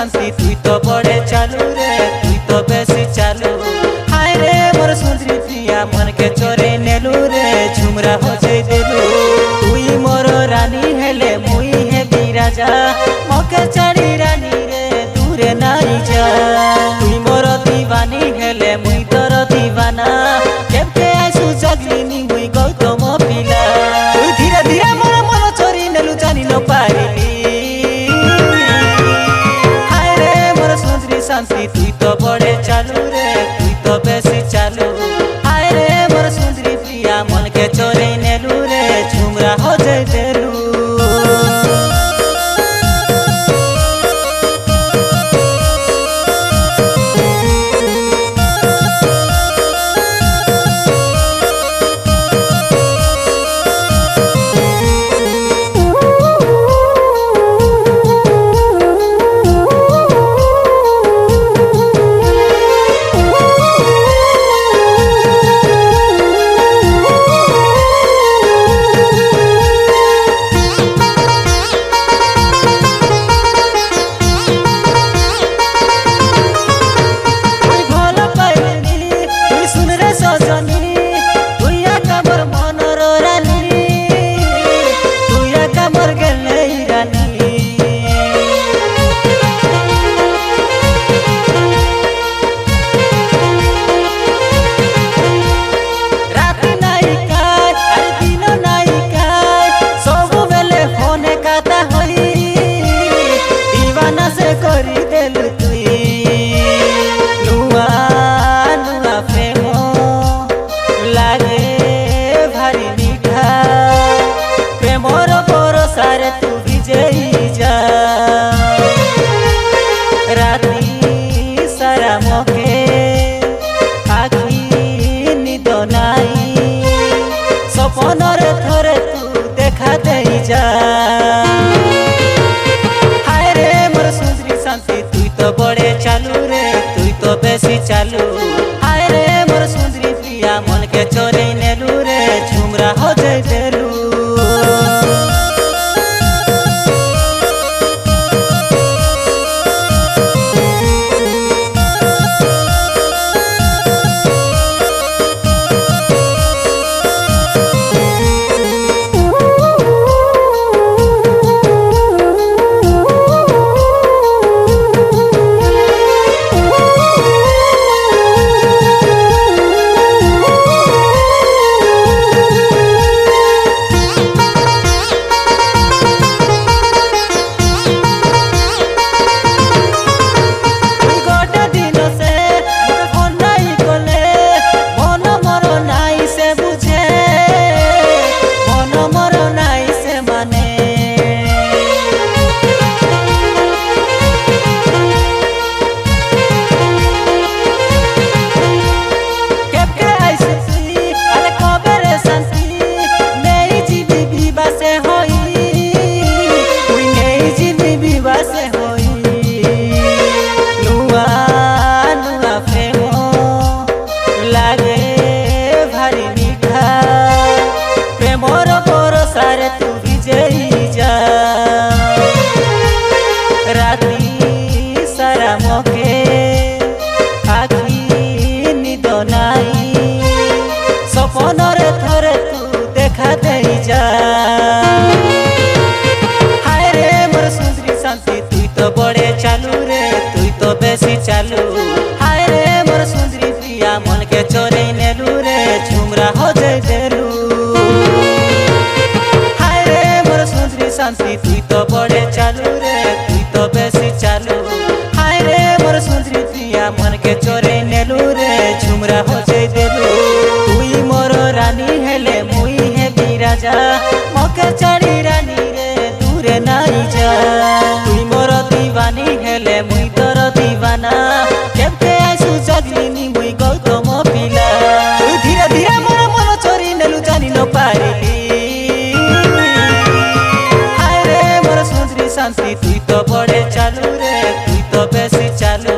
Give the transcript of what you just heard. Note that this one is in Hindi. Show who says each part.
Speaker 1: शांति तुई तो बड़े चालू रे तुई तो बेसी चालू। हाय रे मोर सुंदरी प्रिया मन के चोरे नेलू रे झुमरा हो जाई देलू। तुई मोर रानी हेले मुई हे बिराजा मके चढ़ी रानी रे दूरे नाई जा। तुई मोर दीवानी हेले मुई तोर दीवाना केबके आइसु जगलिनी मुई गौतम पिला। तुई धीरे धीरे मोर मन चोरी नेलू जानी न पारिली। हाय रे मोर सुंदरी शांति तुई तो बड़े चालू रे तुई तो बेसी चालू। हाय रे मोर सुंदरी प्रिया मन के चोरी नेलू रे झुमरा हो जाई देलू। राती सारा मके आखी निद नाई सपनर थरे तू देखा दे जा। हाय रे मोर सुंदरी शांति तुई तो बड़े चालू रे तुई तो बेसी चालू। हाय रे मोर सुंदरी प्रिया मन के चोरी नेलू रे झुमरा हो जाई देलू। राती सारा मके आखी निद नाई सपनर थरे तू देखा दे जा। हाय रे मोर सुंदरी शांति तुई तो बड़े चालू रे तुई तो बेसी चालू। हाय रे मोर सुंदरी प्रिया मन के चोरी नेलू रे झुमरा हो जाई देलू। हाय रे मोर सुंदरी शांति तुई तो बड़े चालू रे तुई तो बेसी चालू। हाय रे मोर सुंदरी प्रिया मन के चोरी नेलू रे झुमरा हो जाई देलू। तुई मोर रानी हेले मुई हे बिराजा मके चढ़ी रानी रे दूरे नाई जा। तुई मोर दीवानी हेले मुई तोर दीवाना केबके आइसु जगलिनी मुई गौतम पिला। तुई धीरे धीरे मोर मन चोरी नेलू जानी न पारिली। हाय रे मोर सुंदरी शांति तुई तो बड़े चालू रे तुई तो बेसी चालू।